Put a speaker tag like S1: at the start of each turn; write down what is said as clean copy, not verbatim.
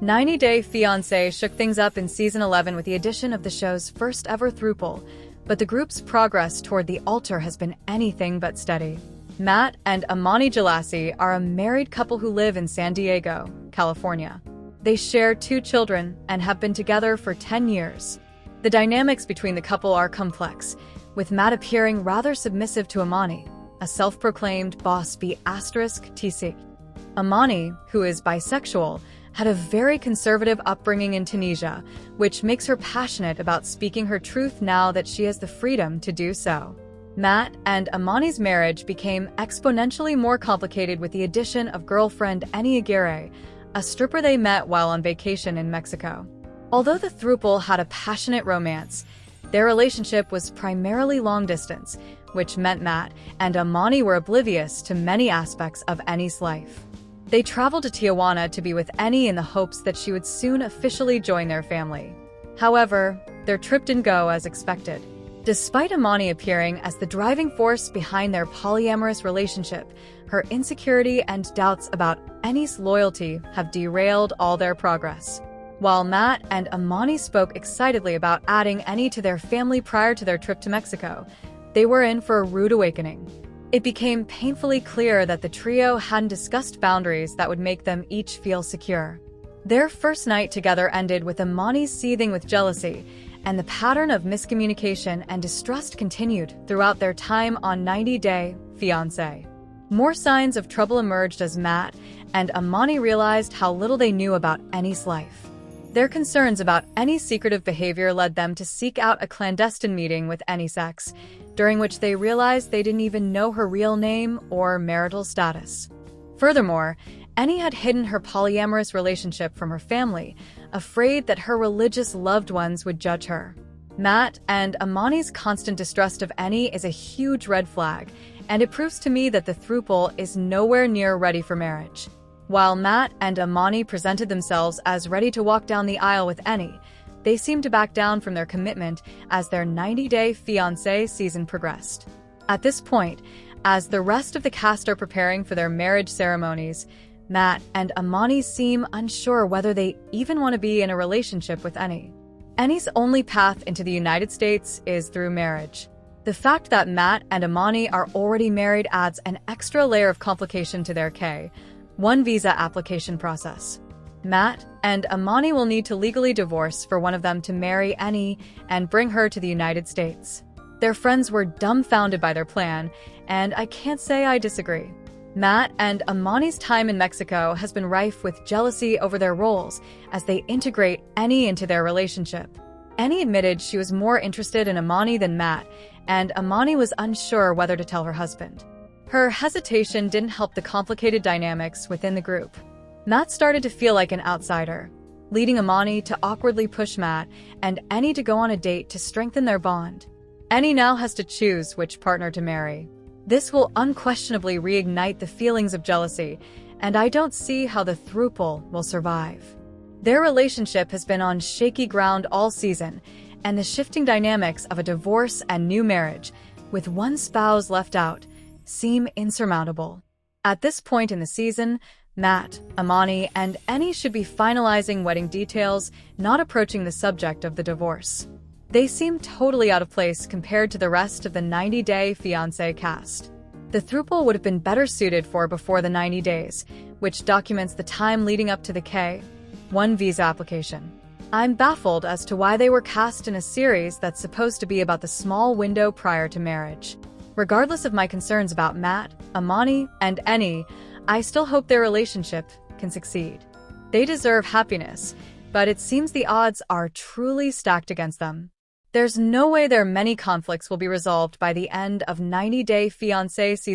S1: 90 Day Fiancé shook things up in Season 11 with the addition of the show's first ever Throuple, but the group's progress toward the altar has been anything but steady. Matt and Amani are a married couple who live in San Diego, California. They share 2 children and have been together for 10 years. The dynamics between the couple are complex, with Matt appearing rather submissive to Amani, a self-proclaimed boss *TC. Amani, who is bisexual, had a very conservative upbringing in Tunisia, which makes her passionate about speaking her truth now that she has the freedom to do so. Matt and Amani's marriage became exponentially more complicated with the addition of girlfriend Eni Aguirre, a stripper they met while on vacation in Mexico. Although the Throuple had a passionate romance, their relationship was primarily long-distance, which meant Matt and Amani were oblivious to many aspects of Eni's life. They traveled to Tijuana to be with Eni in the hopes that she would soon officially join their family. However, their trip didn't go as expected. Despite Amani appearing as the driving force behind their polyamorous relationship, her insecurity and doubts about Eni's loyalty have derailed all their progress. While Matt and Amani spoke excitedly about adding Eni to their family prior to their trip to Mexico, they were in for a rude awakening. It became painfully clear that the trio hadn't discussed boundaries that would make them each feel secure. Their first night together ended with Amani seething with jealousy, and the pattern of miscommunication and distrust continued throughout their time on 90 Day Fiancé. More signs of trouble emerged as Matt and Amani realized how little they knew about Eni's life. Their concerns about Eni's secretive behavior led them to seek out a clandestine meeting with Eni's ex, during which they realized they didn't even know her real name or marital status. Furthermore, Eni had hidden her polyamorous relationship from her family, afraid that her religious loved ones would judge her. Matt and Amani's constant distrust of Eni is a huge red flag, and it proves to me that the Throuple is nowhere near ready for marriage. While Matt and Amani presented themselves as ready to walk down the aisle with Eni, they seemed to back down from their commitment as their 90 Day Fiancé season progressed. At this point, as the rest of the cast are preparing for their marriage ceremonies, Matt and Amani seem unsure whether they even want to be in a relationship with Eni. Eni's only path into the United States is through marriage. The fact that Matt and Amani are already married adds an extra layer of complication to their K-1 visa application process. Matt and Amani will need to legally divorce for one of them to marry Eni and bring her to the United States. Their friends were dumbfounded by their plan, and I can't say I disagree. Matt and Amani's time in Mexico has been rife with jealousy over their roles as they integrate Eni into their relationship. Eni admitted she was more interested in Amani than Matt, and Amani was unsure whether to tell her husband. Her hesitation didn't help the complicated dynamics within the group. Matt started to feel like an outsider, leading Amani to awkwardly push Matt and Eni to go on a date to strengthen their bond. Eni now has to choose which partner to marry. This will unquestionably reignite the feelings of jealousy, and I don't see how the Throuple will survive. Their relationship has been on shaky ground all season, and the shifting dynamics of a divorce and new marriage, with one spouse left out, seem insurmountable. At this point in the season, Matt, Amani, and Eni should be finalizing wedding details, not approaching the subject of the divorce. They seem totally out of place compared to the rest of the 90 Day Fiancé cast. The Throuple would have been better suited for Before the 90 Days, which documents the time leading up to the K-1 visa application. I'm baffled as to why they were cast in a series that's supposed to be about the small window prior to marriage. Regardless of my concerns about Matt, Amani, and Eni, I still hope their relationship can succeed. They deserve happiness, but it seems the odds are truly stacked against them. There's no way their many conflicts will be resolved by the end of 90 Day Fiancé season